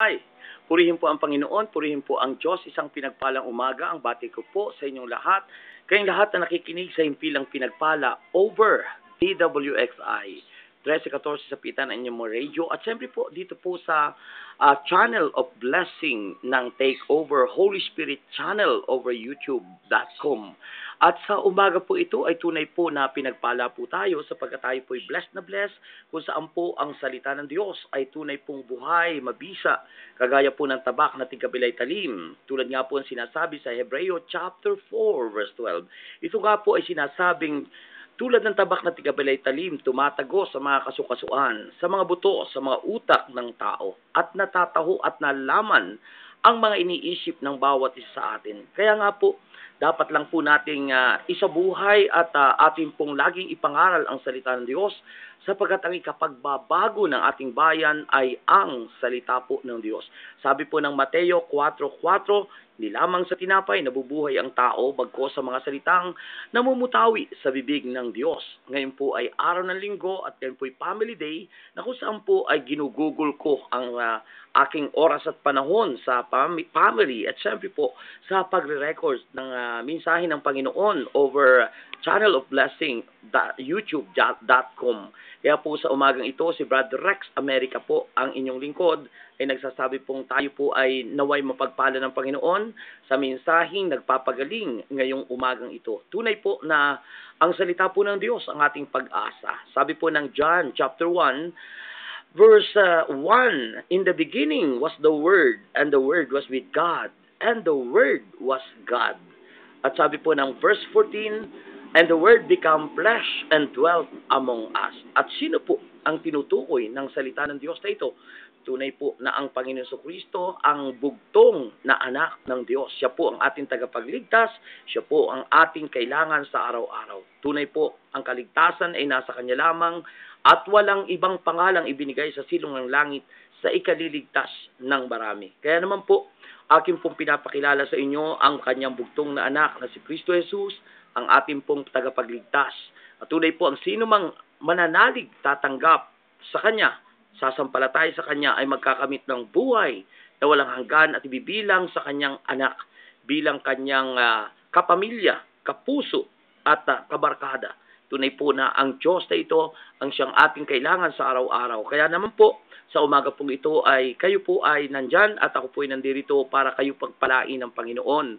Ay, purihin po ang Panginoon, purihin po ang Diyos. Isang pinagpalang umaga ang bati ko po sa inyong lahat. Kayong lahat na nakikinig sa himpilang pinagpala over DWXI 13-14 sa pitan ng inyong radio. At siyempre po dito po sa Channel of Blessing ng Takeover Holy Spirit Channel over YouTube.com. At sa umaga po ito ay tunay po na pinagpala po tayo sapagkat tayo po ay blessed na blessed kung saan po ang salita ng Diyos ay tunay pong buhay, mabisa, kagaya po ng tabak na tigabilay talim. Tulad nga po ang sinasabi sa Hebreo chapter 4 verse 12. Ito nga po ay sinasabing tulad ng tabak na tigabilay talim, tumatago sa mga kasukasuan, sa mga buto, sa mga utak ng tao, at natataho at nalaman ang mga iniisip ng bawat isa sa atin. Kaya nga po, dapat lang po nating isabuhay at ating pong laging ipangaral ang salita ng Diyos sapagkat ang ikapagbabago ng ating bayan ay ang salita po ng Diyos. Sabi po ng Mateo 4:4, hindi lamang sa tinapay nabubuhay ang tao, bagko sa mga salitang namumutawi sa bibig ng Diyos. Ngayon po ay araw ng linggo at ngayon po ay family day na kung saan po ay ginugugol ko ang aking oras at panahon sa family at syempre po sa pagre-record ng mensahe ng Panginoon over Channel of Blessing YouTube.com. Kaya po sa umagang ito, si Brother Rex America po ang inyong lingkod ay nagsasabi pong tayo po ay naway mapagpala ng Panginoon sa mensaheng nagpapagaling ngayong umagang ito. Tunay po na ang salita po ng Diyos ang ating pag-asa. Sabi po ng John chapter 1 verse 1, in the beginning was the Word, and the Word was with God, and the Word was God. At sabi po ng verse 14, and the Word became flesh and dwelt among us. At sino po ang tinutukoy ng salita ng Diyos na ito? Tunay po na ang Panginoon Jesucristo ang bugtong na anak ng Diyos. Siya po ang ating tagapagligtas. Siya po ang ating kailangan sa araw-araw. Tunay po, ang kaligtasan ay nasa Kanya lamang at walang ibang pangalang ibinigay sa silong ng langit sa ikaliligtas ng marami. Kaya naman po, aking pong pinapakilala sa inyo ang Kanyang bugtong na anak na si Kristo Jesus, ang ating pong tagapagligtas. At tunay po, ang sino mang mananalig, tatanggap sa Kanya, sasampalatay sa Kanya ay magkakamit ng buhay na walang hanggan at ibibilang sa Kanyang anak bilang Kanyang kapamilya, kapuso at kabarkada. Tunay po na ang Diyos na ito ang siyang ating kailangan sa araw-araw. Kaya naman po, sa umaga pong ito ay kayo po ay nandyan at ako po ay nandito para kayo pagpalain ng Panginoon.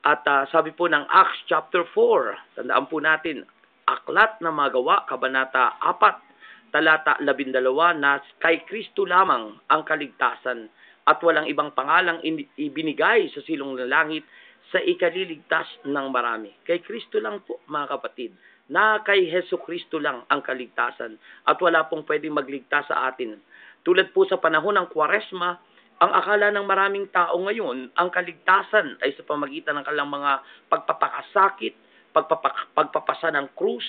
At sabi po ng Acts chapter 4, tandaan po natin, Aklat na Magawa, Kabanata 4, talata 12 na kay Kristo lamang ang kaligtasan at walang ibang pangalang ibinigay sa silong ng langit sa ikaliligtas ng marami. Kay Kristo lang po mga kapatid, na kay Hesus Kristo lang ang kaligtasan at wala pong pwedeng magligtas sa atin. Tulad po sa panahon ng Kwaresma, ang akala ng maraming tao ngayon, ang kaligtasan ay sa pamagitan ng kanilang mga pagpapakasakit, pagpapasa ng krus.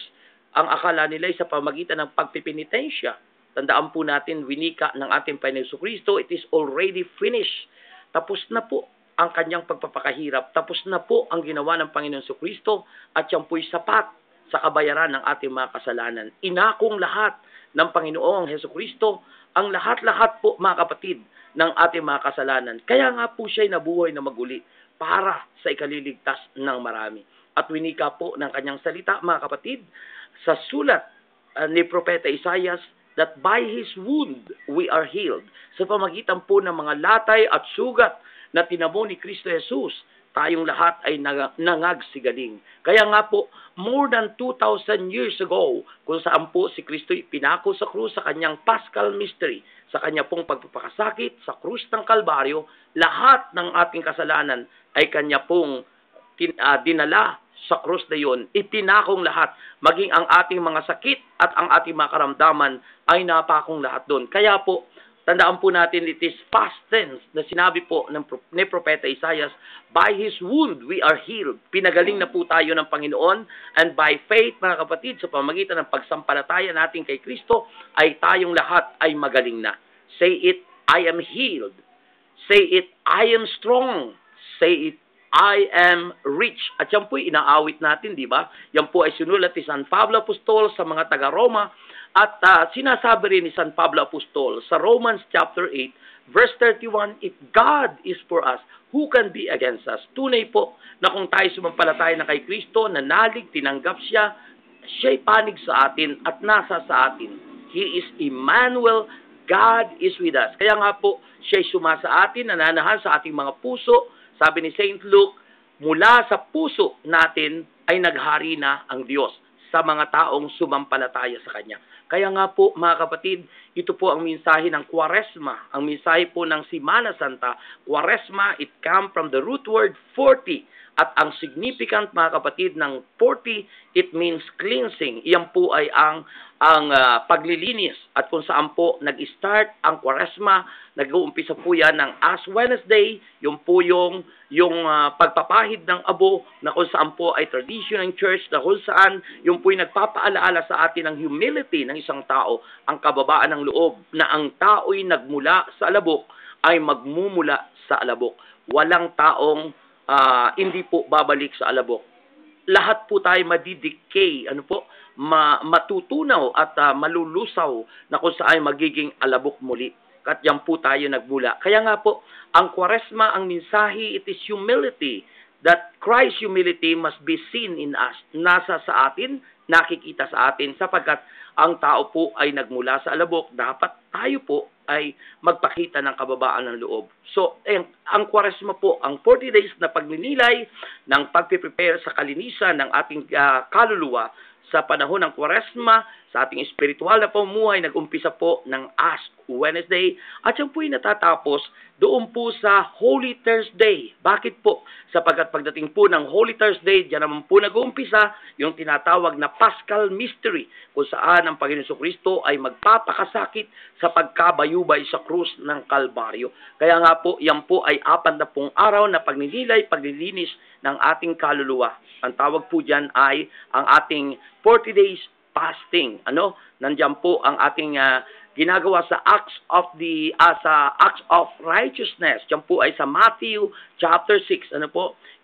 Ang akala nila ay sa pamagitan ng pagpipinitensya. Tandaan po natin, winika ng ating Panginoon Jesucristo, it is already finished. Tapos na po ang kanyang pagpapakahirap. Tapos na po ang ginawa ng Panginoon Jesucristo at yan po'y sapat sa kabayaran ng ating mga kasalanan. Inakong lahat ng Panginoong Jesucristo ang lahat-lahat po mga kapatid ng ating mga kasalanan. Kaya nga po siya'y nabuhay na maguli para sa ikaliligtas ng marami. At winika po ng kanyang salita mga kapatid, sa sulat ni Propeta Isaias, that by His wound we are healed. Sa pamagitan po ng mga latay at sugat na tinamo ni Kristo Jesus, tayong lahat ay nangagsigaling. Kaya nga po, more than 2,000 years ago, kung saan po si Kristo pinako sa krus sa kanyang Paschal Mystery, sa kanya pong pagpapakasakit, sa krus ng Kalbaryo, lahat ng ating kasalanan ay kanya pong dinala sa krus na yun, ipinakong lahat, maging ang ating mga sakit at ang ating mga karamdaman ay napakong lahat doon. Kaya po, tandaan po natin, it is past tense na sinabi po ni Propeta Isaias, by His wound we are healed. Pinagaling na po tayo ng Panginoon, and by faith, mga kapatid, sa pamagitan ng pagsampalataya natin kay Kristo, ay tayong lahat ay magaling na. Say it, I am healed. Say it, I am strong. Say it, I am rich. At yan po inaawit natin, di ba? Yan po ay sinulat ni San Pablo Apostol sa mga taga-Roma. At sinasabi rin ni San Pablo Apostol sa Romans chapter 8, Verse 31, if God is for us, who can be against us? Tunay po na kung tayo sumampalataya na kay Kristo, nanalig, tinanggap siya, siya'y panig sa atin at nasa sa atin. He is Emmanuel, God is with us. Kaya nga po, siya'y sumasa atin, nananahan sa ating mga puso. Sabi ni St. Luke, mula sa puso natin ay naghari na ang Diyos sa mga taong sumampalataya sa Kanya. Kaya nga po, mga kapatid, ito po ang mensahe ng Kwaresma, ang mensahe po ng Semana Santa. Kwaresma, it comes from the root word 40. At ang significant, mga kapatid, ng 40, it means cleansing. Iyan po ay ang paglilinis. At kung saan po nag-start ang Kwaresma, nag-uumpisa po yan ng Ash Wednesday, yung po yung pagpapahid ng abo, na kung saan po ay tradition ng church, na kung saan yung po yung nagpapaalaala sa atin ng humility ng isang tao, ang kababaan ng loob, na ang tao'y nagmula sa alabok ay magmumula sa alabok. Walang taong hindi po babalik sa alabok. Lahat po tayo madidecay, matutunaw at malulusaw na kung saan magiging alabok muli. At yan po tayo nagmula. Kaya nga po, ang Kwaresma, ang mensahe, it is humility. That Christ's humility must be seen in us. Nasa sa atin, nakikita sa atin, sapagkat ang tao po ay nagmula sa alabok, dapat tayo po ay magpakita ng kababaan ng loob. So, ang Kwaresma po, ang 40 days na pagninilay ng pagpiprepare sa kalinisan ng ating kaluluwa sa panahon ng Kwaresma, sa ating espiritual na pamumuhay, nag-umpisa po ng Ash Wednesday at yan po ay natatapos doon po sa Holy Thursday. Bakit po? Sapagkat pagdating po ng Holy Thursday, diyan naman po nag-uumpisa yung tinatawag na Paschal Mystery, kung saan ang Panginoon Jesucristo ay magpapakasakit sa pagkabayubay sa krus ng Kalbaryo. Kaya nga po, yan po ay 40 araw na pagninilay, paglilinis ng ating kaluluwa. Ang tawag po dyan ay ang ating 40 days fasting. Nandiyan po ang ating ginagawa sa Acts of Righteousness. Diyan po ay sa Matthew chapter 6.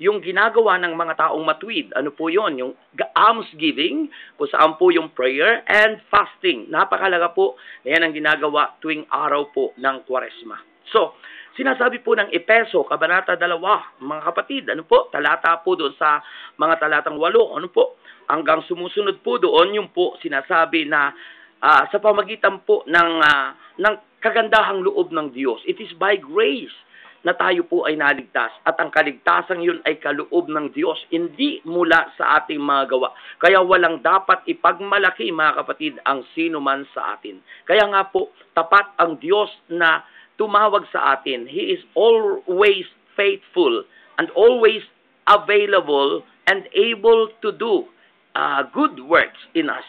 Yung ginagawa ng mga taong matuwid. Po yon? Yung almsgiving, kung saan po yung prayer and fasting. Napakalaga po na yan ang ginagawa tuwing araw po ng Kwaresma. So, sinasabi po ng Epeso, Kabanata 2, mga kapatid, talata po doon sa mga talatang 8, hanggang sumusunod po doon, yung po sinasabi na sa pamagitan po ng kagandahang loob ng Diyos. It is by grace na tayo po ay naligtas. At ang kaligtasan yun ay kaloob ng Diyos, hindi mula sa ating mga gawa. Kaya walang dapat ipagmalaki, mga kapatid, ang sino man sa atin. Kaya nga po, tapat ang Diyos na tumawag sa atin. He is always faithful and always available and able to do good works in us.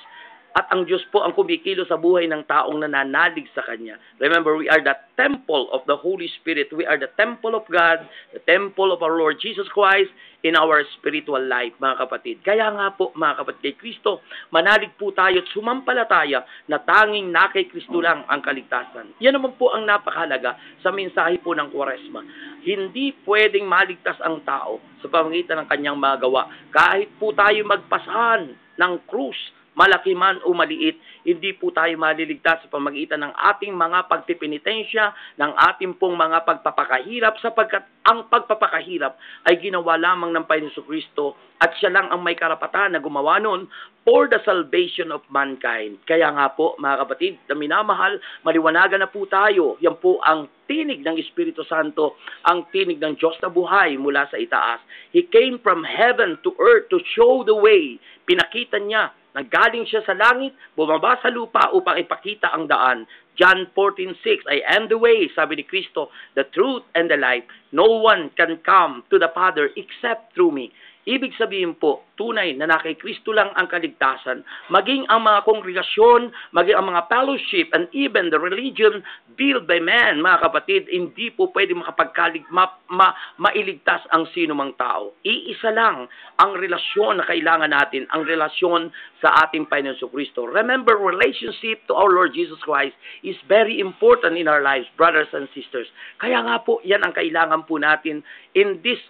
At ang Diyos po ang kumikilo sa buhay ng taong nananalig sa Kanya. Remember, we are the temple of the Holy Spirit. We are the temple of God, the temple of our Lord Jesus Christ in our spiritual life, mga kapatid. Kaya nga po, mga kapatid, kay Kristo, manalig po tayo at sumampalataya na tanging na kay Kristo lang ang kaligtasan. Yan naman po ang napakahalaga sa mensahe po ng Kwaresma. Hindi pwedeng maligtas ang tao sa pamamagitan ng kanyang mga gawa. Kahit po tayo magpasahan ng krus, malaki man o maliit, hindi po tayo maliligtas sa pamamagitan ng ating mga pagpipinitensya, ng ating pong mga pagpapakahirap, sapagkat ang pagpapakahirap ay ginawa lamang ng Panginoon Jesucristo at siya lang ang may karapatan na gumawa nun for the salvation of mankind. Kaya nga po, mga kapatid, na minamahal, maliwanagan na po tayo. Yan po ang tinig ng Espiritu Santo, ang tinig ng Diyos na buhay mula sa itaas. He came from heaven to earth to show the way. Pinakita niya, nanggaling siya sa langit, bumaba sa lupa upang ipakita ang daan. John 14:6, I am the way, sabi ni Kristo, the truth and the life. No one can come to the Father except through me. Ibig sabihin po, tunay na kay Kristo lang ang kaligtasan. Maging ang mga kongregasyon, maging ang mga fellowship, and even the religion built by man, mga kapatid, hindi po pwede mailigtas ang sino mang tao. Iisa lang ang relasyon na kailangan natin, ang relasyon sa ating Panginoon Jesucristo. Remember, relationship to our Lord Jesus Christ is very important in our lives, brothers and sisters. Kaya nga po, yan ang kailangan po natin in this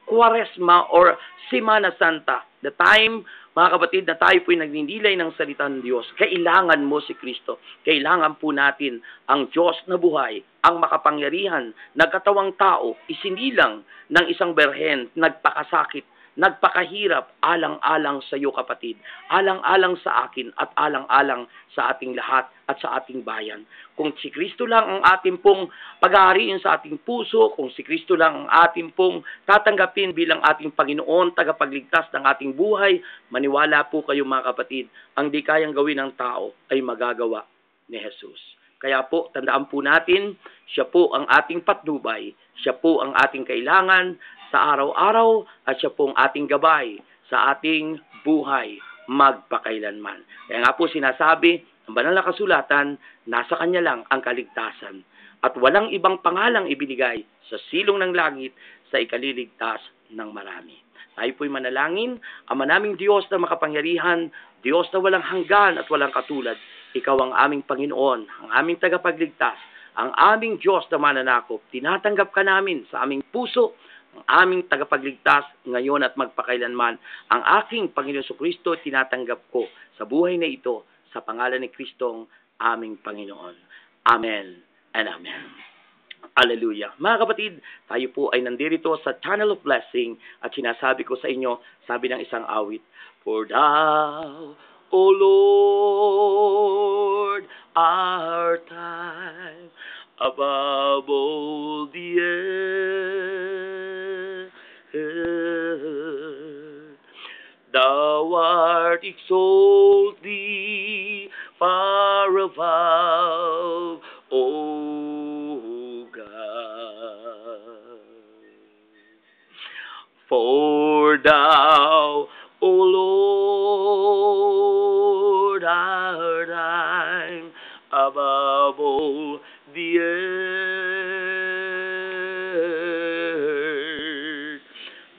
Kwaresma or Semana Santa. The time, mga kapatid, na tayo po'y nagninilay ng salita ng Diyos. Kailangan mo si Kristo. Kailangan po natin ang Diyos na buhay, ang makapangyarihan, nagkatawang tao, isinilang ng isang berhen, nagpakasakit, nagpakahirap, alang-alang sa iyo kapatid, alang-alang sa akin at alang-alang sa ating lahat at sa ating bayan. Kung si Kristo lang ang ating pong pag-aariin sa ating puso, kung si Kristo lang ang ating pong tatanggapin bilang ating Panginoon, tagapagligtas ng ating buhay, maniwala po kayo mga kapatid, ang di kayang gawin ng tao ay magagawa ni Jesus. Kaya po, tandaan po natin, siya po ang ating patnubay, siya po ang ating kailangan sa araw-araw at siya pong ating gabay sa ating buhay magpakailanman. Kaya nga po sinasabi, ang banal na kasulatan, nasa kanya lang ang kaligtasan at walang ibang pangalang ibinigay sa silong ng langit sa ikaliligtas ng marami. Tayo po'y manalangin, Ama naming Diyos na makapangyarihan, Diyos na walang hanggan at walang katulad, Ikaw ang aming Panginoon, ang aming tagapagligtas, ang aming Diyos na mananakop. Tinatanggap ka namin sa aming puso, ang aming tagapagligtas ngayon at magpakailanman. Ang aking Panginoon Kristo tinatanggap ko sa buhay na ito sa pangalan ni Kristong aming Panginoon. Amen and Amen. Hallelujah. Mga kapatid, tayo po ay nandito sa Channel of Blessing at sinasabi ko sa inyo, sabi ng isang awit, For Thou, O Lord, our time above all the earth. Thou art exalted far above, O God. For Thou, O Lord, art time above all the earth.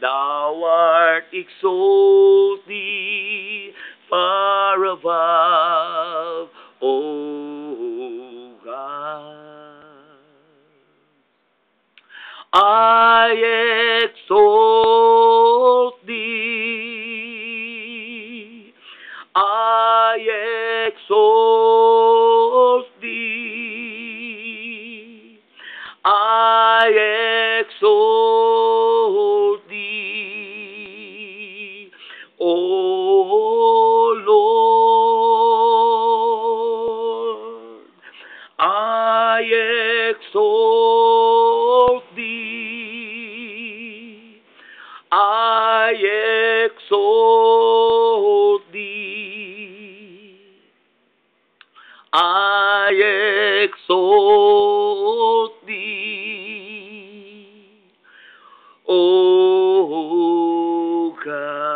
Thou art exalted far above, O God. I exalt Thee, I exalt Thee, I exalt Thee, O Lord, I exalt Thee, I exalt Thee, I exalt Thee, O God.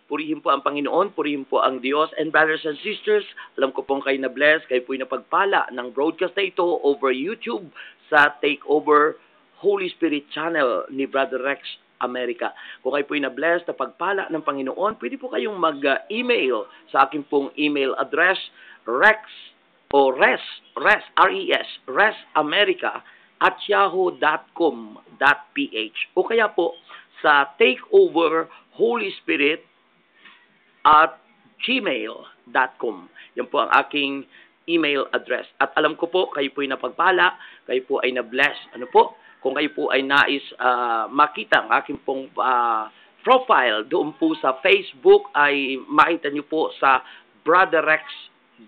Purihin po ang Panginoon, purihin po ang Diyos. And brothers and sisters, alam ko pong kayo na-bless, kayo po'y napagpala ng broadcast na ito over YouTube sa Takeover Holy Spirit Channel ni Brother Rex America. Kung kayo po'y na-bless, napagpala ng Panginoon, pwede po kayong mag-email sa aking pong email address, resamerica@yahoo.com.ph o kaya po sa takeoverholyspirit@gmail.com. Yan po ang aking email address. At alam ko po, kayo po ay napagpala, kayo po ay na-bless. Ano po? Kung kayo po ay nais makita ang aking pong profile doon po sa Facebook, ay makita nyo po sa Brother Rex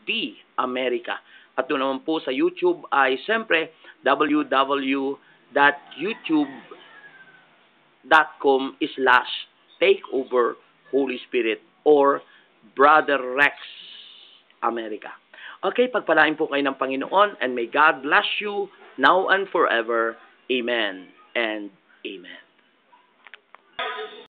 D. America. At doon naman po sa YouTube ay siyempre www.youtube.com/takeoverholyspirit or Brother Rex America. Okay, pagpalain po kayo ng Panginoon and may God bless you now and forever. Amen and Amen.